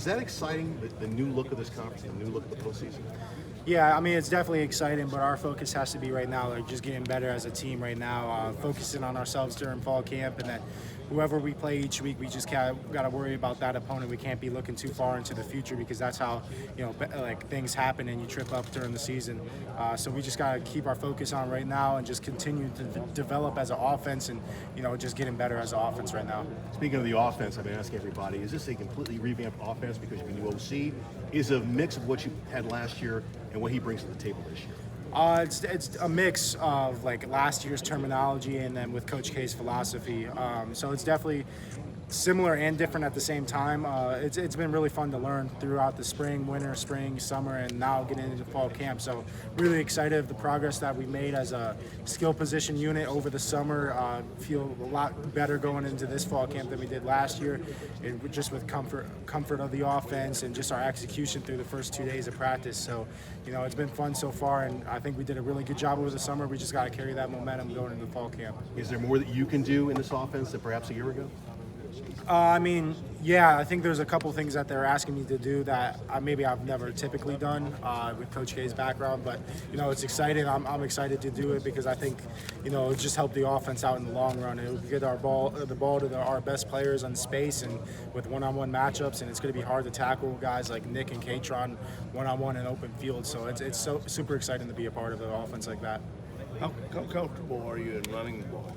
Is that exciting, the new look of this conference, the new look of the postseason? Yeah, I mean, it's definitely exciting, but our focus has to be right now, like just getting better as a team right now, focusing on ourselves during fall camp, and then whoever we play each week, we just got to worry about that opponent. We can't be looking too far into the future because that's how, like things happen and you trip up during the season. So we just got to keep our focus on right now and just continue to develop as an offense and, just getting better as an offense right now. Speaking of the offense, I've been asking everybody, is this a completely revamped offense because you have a new OC? Is it a mix of what you had last year and what he brings to the table this year? It's a mix of like last year's terminology and then with Coach K's philosophy. So it's definitely similar and different at the same time. It's been really fun to learn throughout the spring, summer, and now getting into fall camp. So really excited of the progress that we made as a skill position unit over the summer. Feel a lot better going into this fall camp than we did last year, and just with comfort of the offense and just our execution through the first 2 days of practice. So it's been fun so far, and I think we did a really good job over the summer. We just got to carry that momentum going into the fall camp. Is there more that you can do in this offense than perhaps a year ago? I think there's a couple things that they're asking me to do that maybe I've never typically done with Coach K's background, but it's exciting. I'm excited to do it because I think it'll just help the offense out in the long run. It'll get the ball to our best players on space and with one-on-one matchups, and it's going to be hard to tackle guys like Nick and Katron one-on-one in open field. So it's so super exciting to be a part of an offense like that. How comfortable are you in running the ball?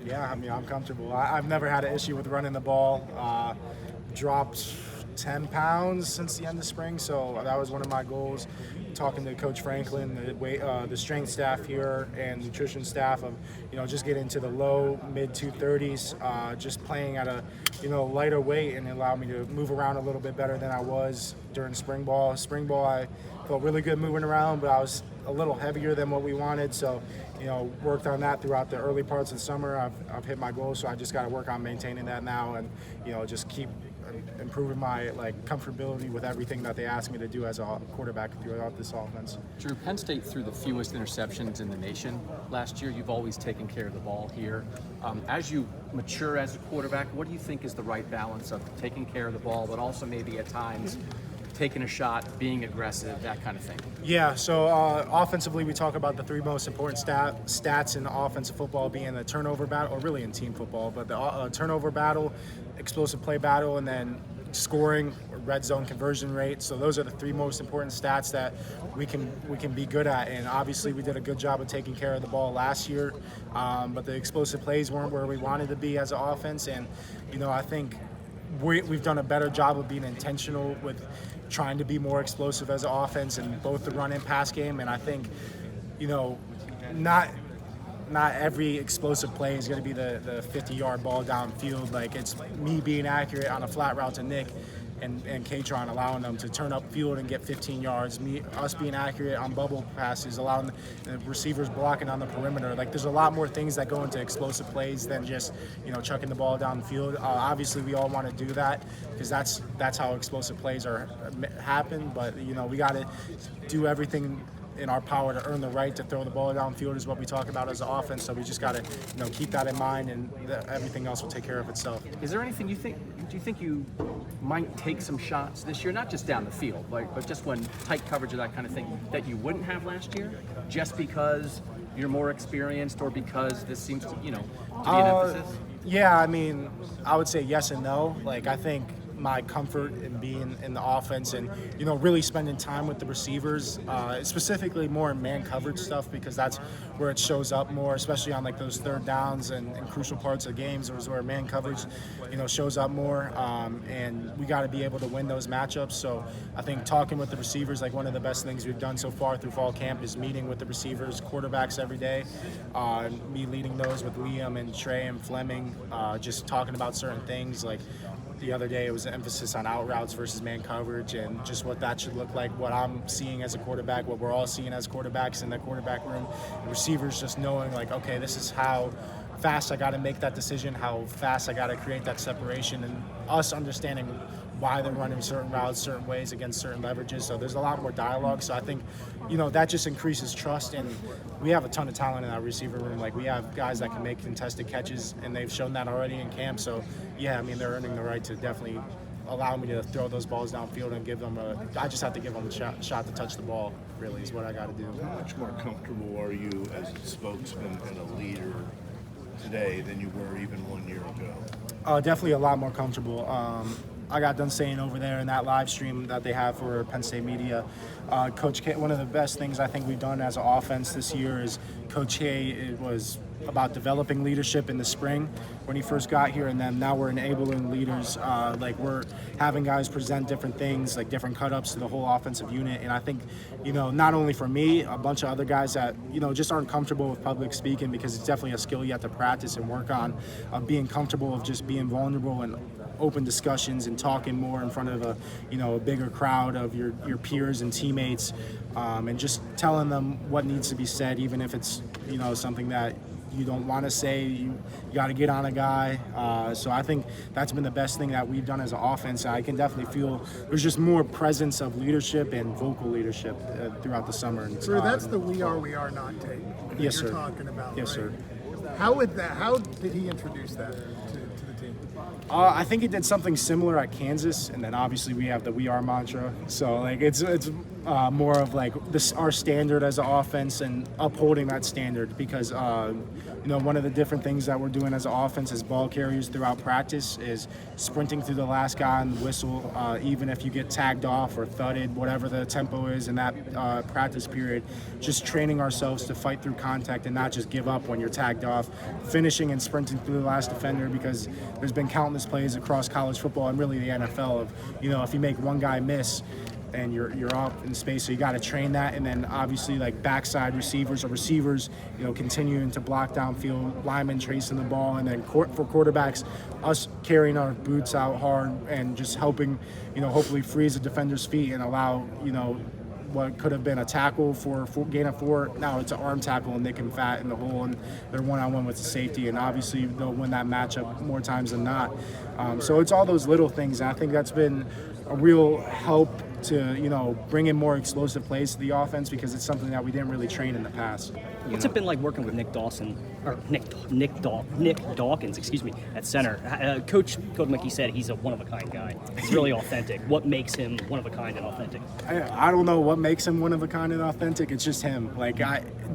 Yeah, I'm comfortable. I've never had an issue with running the ball. Dropped 10 pounds since the end of spring, so that was one of my goals. Talking to Coach Franklin, the strength staff here and nutrition staff of, just get into the low, mid 230s, just playing at a, lighter weight, and allow me to move around a little bit better than I was during spring ball. Spring ball, I felt really good moving around, but I was a little heavier than what we wanted, so worked on that throughout the early parts of the summer. I've hit my goals, so I just got to work on maintaining that now, and just keep improving my comfortability with everything that they ask me to do as a quarterback throughout this offense. Drew, Penn State threw the fewest interceptions in the nation last year. You've always taken care of the ball here. As you mature as a quarterback, what do you think is the right balance of taking care of the ball, but also maybe at times taking a shot, being aggressive, that kind of thing? Yeah, so offensively, we talk about the three most important stats in offensive football being the turnover battle, or really in team football, but the turnover battle, explosive play battle, and then scoring, red zone conversion rate. So those are the three most important stats that we can be good at. And obviously, we did a good job of taking care of the ball last year, but the explosive plays weren't where we wanted to be as an offense. And I think we've done a better job of being intentional with trying to be more explosive as an offense in both the run and pass game. And I think, not every explosive play is going to be the 50-yard ball downfield. Like, it's me being accurate on a flat route to Nick and Katron, allowing them to turn up field and get 15 yards. Us being accurate on bubble passes, allowing the receivers blocking on the perimeter. Like, there's a lot more things that go into explosive plays than just, chucking the ball down the field. Obviously, we all want to do that because that's how explosive plays happen. But, we got to do everything in our power to earn the right to throw the ball downfield is what we talk about as an offense. So we just got to, keep that in mind, and everything else will take care of itself. Is there anything do you think you might take some shots this year, not just down the field, but just when tight coverage or that kind of thing, that you wouldn't have last year, just because you're more experienced or because this seems to be an emphasis? Yeah, I would say yes and no. I think my comfort in being in the offense and really spending time with the receivers, specifically more in man coverage stuff, because that's where it shows up more, especially on those third downs and crucial parts of games, is where man coverage shows up more, and we got to be able to win those matchups. So I think talking with the receivers, one of the best things we've done so far through fall camp is meeting with the receivers, quarterbacks every day, me leading those with Liam and Trey and Fleming, just talking about certain things. The other day, it was an emphasis on out routes versus man coverage and just what that should look like, what I'm seeing as a quarterback, what we're all seeing as quarterbacks in the quarterback room. And receivers just knowing, okay, this is how fast I got to make that decision, how fast I got to create that separation, and us understanding why they're running certain routes, certain ways against certain leverages. So there's a lot more dialogue. So I think, that just increases trust. And we have a ton of talent in our receiver room. We have guys that can make contested catches, and they've shown that already in camp. So, yeah, they're earning the right to definitely allow me to throw those balls downfield and give them I just have to give them a shot to touch the ball, really, is what I got to do. How much more comfortable are you as a spokesman and a leader today than you were even 1 year ago? Definitely a lot more comfortable. I got done saying over there in that live stream that they have for Penn State Media, Coach K, one of the best things I think we've done as an offense this year is Coach K, it was about developing leadership in the spring when he first got here, and then now we're enabling leaders. Like we're having guys present different things, like different cut-ups to the whole offensive unit. And I think, not only for me, a bunch of other guys that, just aren't comfortable with public speaking, because it's definitely a skill you have to practice and work on, being comfortable of just being vulnerable and open discussions and talking more in front of a bigger crowd of your peers and teammates, and just telling them what needs to be said, even if it's something that you don't want to say. You got to get on a guy. So I think that's been the best thing that we've done as an offense. I can definitely feel there's just more presence of leadership and vocal leadership throughout the summer. And Drew, that's the we are not take. Yes, you're sir. Talking about. Yes, right? sir. How did he introduce that to the team? I think he did something similar at Kansas, and then obviously we have the "We Are" mantra. So like it's more of like this our standard as an offense and upholding that standard, because one of the different things that we're doing as an offense as ball carriers throughout practice is sprinting through the last guy on the whistle, even if you get tagged off or thudded, whatever the tempo is in that practice period. Just training ourselves to fight through contact and not just give up when you're tagged off, finishing and sprinting through the last defender, because there's been countless plays across college football and really the NFL of, if you make one guy miss and you're off in space, so you got to train that. And then obviously like backside receivers, continuing to block downfield, linemen tracing the ball, and then for quarterbacks, us carrying our boots out hard and just helping, hopefully freeze the defender's feet and allow, what could have been a tackle for gain of 4, now it's an arm tackle and nick and fat in the hole, and they're one-on-one with the safety, and obviously they'll win that matchup more times than not. So it's all those little things, and I think that's been a real help to bring in more explosive plays to the offense, because it's something that we didn't really train in the past. What's it been like working with Nick Dawkins, at center? Coach Mickey said he's a one-of-a-kind guy. He's really authentic. What makes him one-of-a-kind and authentic? I don't know what makes him one-of-a-kind and authentic. It's just him. Like,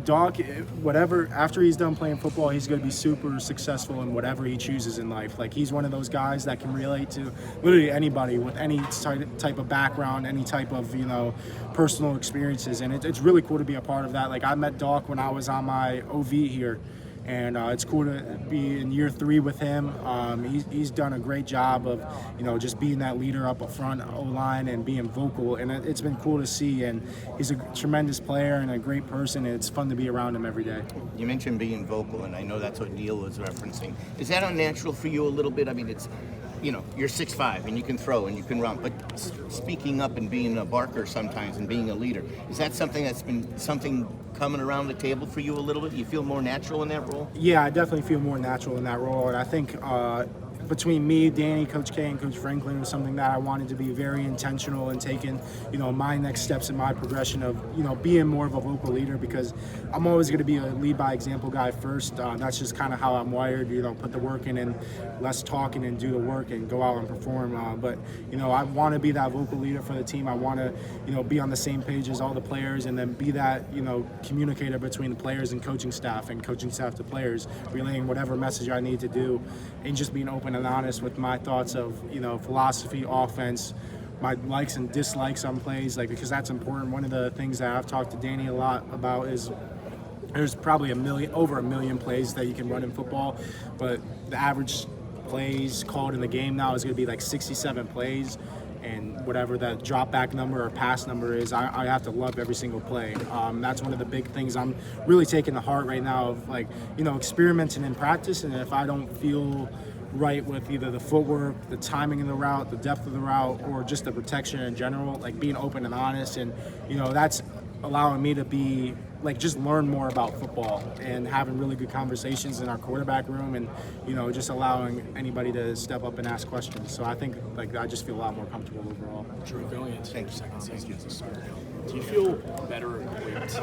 Doc, whatever, after he's done playing football, he's going to be super successful in whatever he chooses in life. Like, he's one of those guys that can relate to literally anybody with any type of background, any type of, personal experiences. And it's really cool to be a part of that. Like, I met Doc when I was on my OV here, and it's cool to be in year 3 with him. He's done a great job of, just being that leader up front, O-line, and being vocal, and it's been cool to see. And he's a tremendous player and a great person, and it's fun to be around him every day. You mentioned being vocal, and I know that's what Neil was referencing. Is that unnatural for you a little bit? I mean, it's, you're 6'5", and you can throw and you can run, but speaking up and being a barker sometimes and being a leader, is that something that's been coming around the table for you a little bit? You feel more natural in that role? Yeah, I definitely feel more natural in that role, and I think between me, Danny, Coach K, and Coach Franklin was something that I wanted to be very intentional in taking, my next steps in my progression of, being more of a vocal leader, because I'm always going to be a lead by example guy first. That's just kind of how I'm wired, put the work in and less talking and do the work and go out and perform. But I want to be that vocal leader for the team. I want to, be on the same page as all the players, and then be that, communicator between the players and coaching staff to players, relaying whatever message I need to do, and just being open and honest with my thoughts of, philosophy, offense, my likes and dislikes on plays, because that's important. One of the things that I've talked to Danny a lot about is there's probably over a million plays that you can run in football, but the average plays called in the game now is going to be like 67 plays, and whatever that drop back number or pass number is, I have to love every single play. That's one of the big things I'm really taking to heart right now of experimenting in practice, and if I don't feel right with either the footwork, the timing of the route, the depth of the route, or just the protection in general, being open and honest, and that's allowing me to be just learn more about football and having really good conversations in our quarterback room, and just allowing anybody to step up and ask questions. So I think I just feel a lot more comfortable overall. Drew, going into your second season as a starter, do you feel better equipped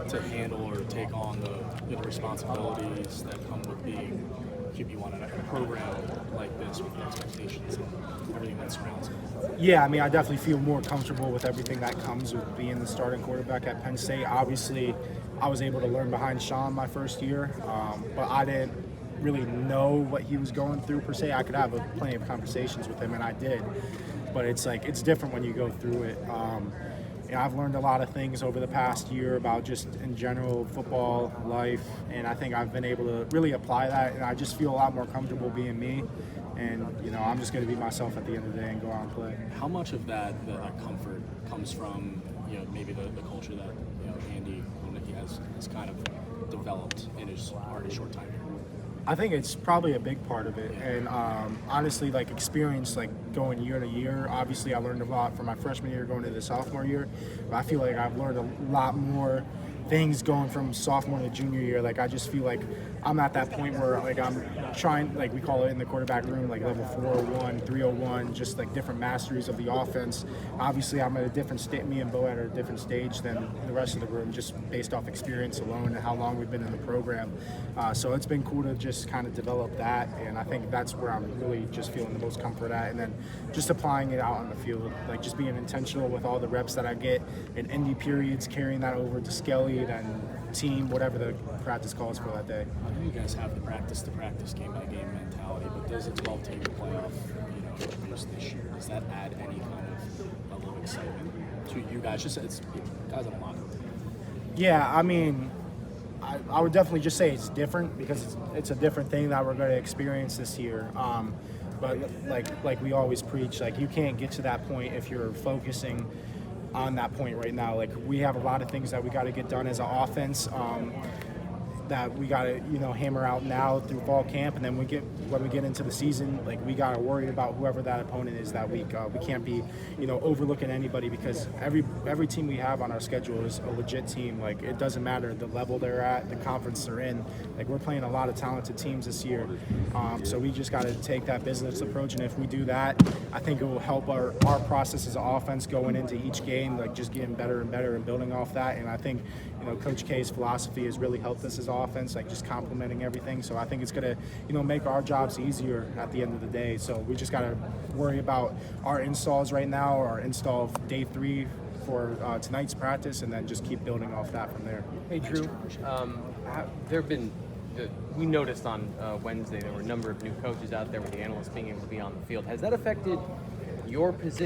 to handle or take on the responsibilities that come with being QB1 in a program like this with the expectations and everything that surrounds it? Yeah, I mean, I definitely feel more comfortable with everything that comes with being the starting quarterback at Penn State. Obviously, I was able to learn behind Sean my first year, but I didn't really know what he was going through per se. I could have plenty of conversations with him, and I did. But it's like it's different when you go through it. I've learned a lot of things over the past year about just in general football life, and I think I've been able to really apply that. And I just feel a lot more comfortable being me. And I'm just going to be myself at the end of the day and go out and play. How much of that comfort comes from maybe the culture that Andy has kind of developed in his short time here? I think it's probably a big part of it, and honestly, like experience, like going year to year. Obviously, I learned a lot from my freshman year going to the sophomore year, but I feel like I've learned a lot more things going from sophomore to junior year. Like I just feel like I'm at that point where like I'm trying, like we call it in the quarterback room, like level 401, 301, just like different masteries of the offense. Obviously, I'm at a different state. Me and Bo at a different stage than the rest of the room, just based off experience alone and how long we've been in the program. So it's been cool to just kind of develop that, and I think that's where I'm really just feeling the most comfort at. And then just applying it out on the field, like just being intentional with all the reps that I get in indie periods, carrying that over to Skelly, then team, whatever the practice calls for that day. I know you guys have the practice, game by game mentality, but does a 12-team playoff, just this year, does that add any kind of level of excitement to you guys? Just it's guys have a lot. Yeah, I mean, I would definitely just say it's different because it's a different thing that we're going to experience this year. But like we always preach, like you can't get to that point if you're focusing on that point right now. Like we have a lot of things that we got to get done as an offense that we got to hammer out now through fall camp, and then when we get into the season, like we got to worry about whoever that opponent is that week. We can't be overlooking anybody because every team we have on our schedule is a legit team. Like it doesn't matter the level they're at, the conference they're in. Like we're playing a lot of talented teams this year, so we just got to take that business approach, and if we do that, I think it will help our process as an offense going into each game, like just getting better and better and building off that. And I think Coach K's philosophy has really helped us as an offense, like just complementing everything. So I think it's gonna make our jobs easier at the end of the day. So we just gotta worry about our installs right now, our install of day 3 for tonight's practice, and then just keep building off that from there. Hey Drew, there have been we noticed on Wednesday there were a number of new coaches out there with the analysts being able to be on the field. Has that affected your position?